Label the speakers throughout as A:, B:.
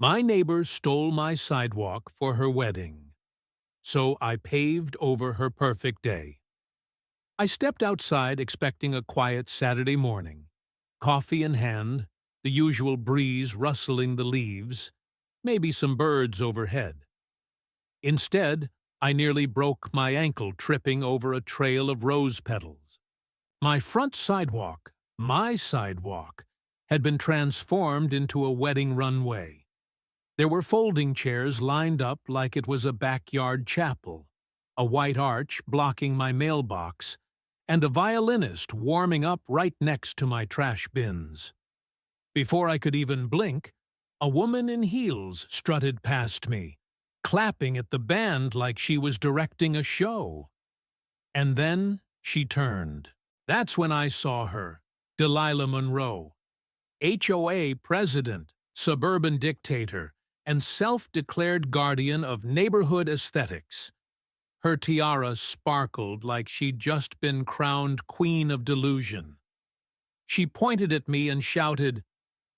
A: My neighbor stole my sidewalk for her wedding, so I paved over her perfect day. I stepped outside expecting a quiet Saturday morning, coffee in hand, the usual breeze rustling the leaves, maybe some birds overhead. Instead, I nearly broke my ankle tripping over a trail of rose petals. My front sidewalk, my sidewalk, had been transformed into a wedding runway. There were folding chairs lined up like it was a backyard chapel, a white arch blocking my mailbox, and a violinist warming up right next to my trash bins. Before I could even blink, a woman in heels strutted past me, clapping at the band like she was directing a show. And then she turned. That's when I saw her, Delilah Monroe, HOA president, suburban dictator, and self-declared guardian of neighborhood aesthetics. Her tiara sparkled like she'd just been crowned queen of delusion. She pointed at me and shouted,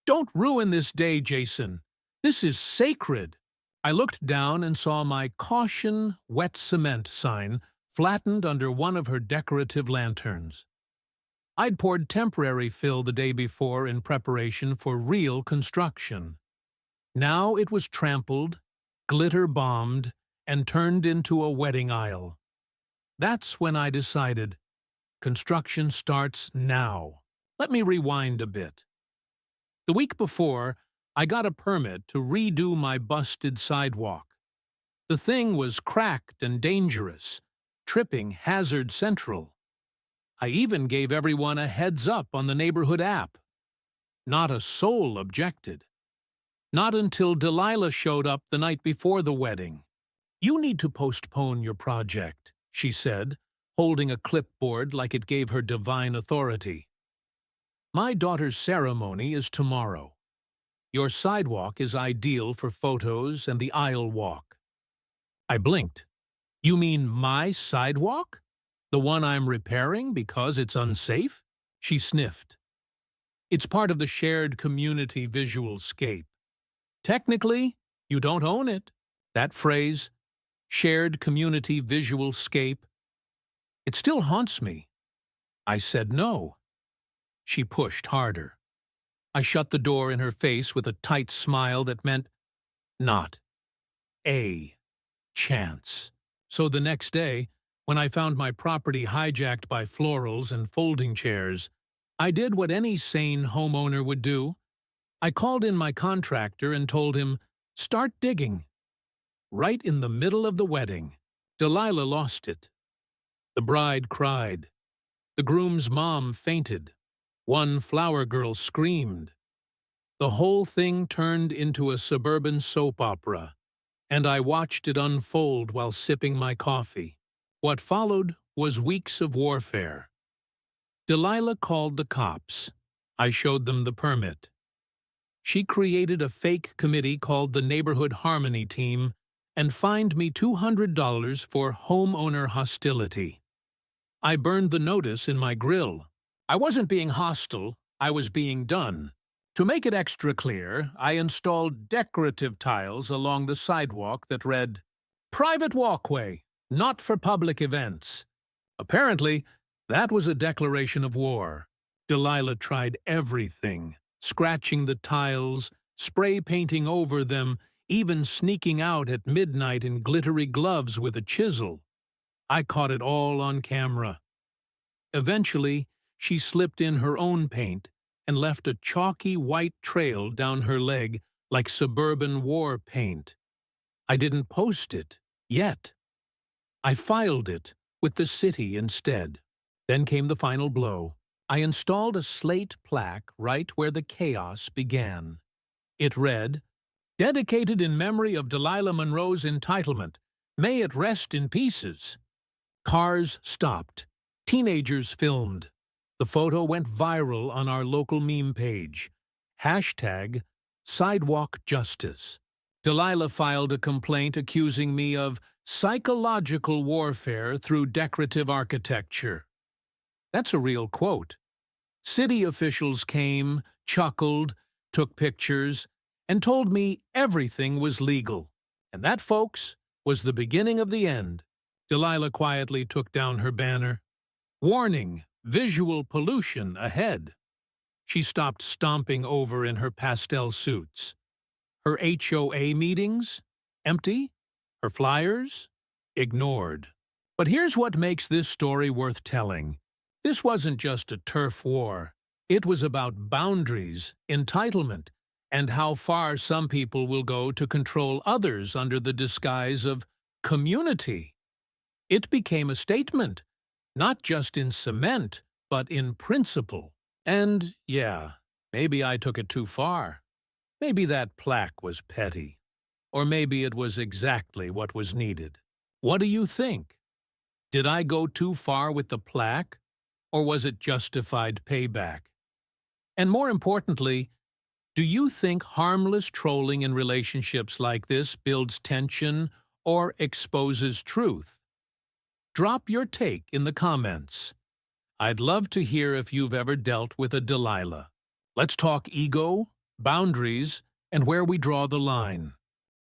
A: "Don't ruin this day, Jason. This is sacred." I looked down and saw my "Caution, Wet Cement" sign flattened under one of her decorative lanterns. I'd poured temporary fill the day before in preparation for real construction. Now it was trampled, glitter-bombed, and turned into a wedding aisle. That's when I decided, construction starts now. Let me rewind a bit. The week before, I got a permit to redo my busted sidewalk. The thing was cracked and dangerous, tripping hazard central. I even gave everyone a heads up on the neighborhood app. Not a soul objected. Not until Delilah showed up the night before the wedding. "You need to postpone your project," she said, holding a clipboard like it gave her divine authority. "My daughter's ceremony is tomorrow. Your sidewalk is ideal for photos and the aisle walk." I blinked. "You mean my sidewalk? The one I'm repairing because it's unsafe?" She sniffed. "It's part of the shared community visual scape. Technically, you don't own it." That phrase, shared community visual scape, it still haunts me. I said no. She pushed harder. I shut the door in her face with a tight smile that meant not a chance. So the next day, when I found my property hijacked by florals and folding chairs, I did what any sane homeowner would do. I called in my contractor and told him, "Start digging." Right in the middle of the wedding, Delilah lost it. The bride cried. The groom's mom fainted. One flower girl screamed. The whole thing turned into a suburban soap opera, and I watched it unfold while sipping my coffee. What followed was weeks of warfare. Delilah called the cops. I showed them the permit. She created a fake committee called the Neighborhood Harmony Team and fined me $200 for homeowner hostility. I burned the notice in my grill. I wasn't being hostile, I was being done. To make it extra clear, I installed decorative tiles along the sidewalk that read, "Private walkway, not for public events." Apparently, that was a declaration of war. Delilah tried everything, scratching the tiles, spray painting over them, even sneaking out at midnight in glittery gloves with a chisel. I caught it all on camera. Eventually, she slipped in her own paint and left a chalky white trail down her leg like suburban war paint. I didn't post it, yet. I filed it with the city instead. Then came the final blow. I installed a slate plaque right where the chaos began. It read, "Dedicated in memory of Delilah Monroe's entitlement. May it rest in pieces." Cars stopped. Teenagers filmed. The photo went viral on our local meme page. Hashtag Sidewalk Justice. Delilah filed a complaint accusing me of psychological warfare through decorative architecture. That's a real quote. City officials came, chuckled, took pictures, and told me everything was legal. And that, folks, was the beginning of the end. Delilah quietly took down her banner. Warning, visual pollution ahead. She stopped stomping over in her pastel suits. Her HOA meetings? Empty. Her flyers? Ignored. But here's what makes this story worth telling. This wasn't just a turf war. It was about boundaries, entitlement, and how far some people will go to control others under the disguise of community. It became a statement, not just in cement, but in principle. And, yeah, maybe I took it too far. Maybe that plaque was petty. Or maybe it was exactly what was needed. What do you think? Did I go too far with the plaque? Or was it justified payback? And more importantly, do you think harmless trolling in relationships like this builds tension or exposes truth? Drop your take in the comments. I'd love to hear if you've ever dealt with a Delilah. Let's talk ego, boundaries, and where we draw the line.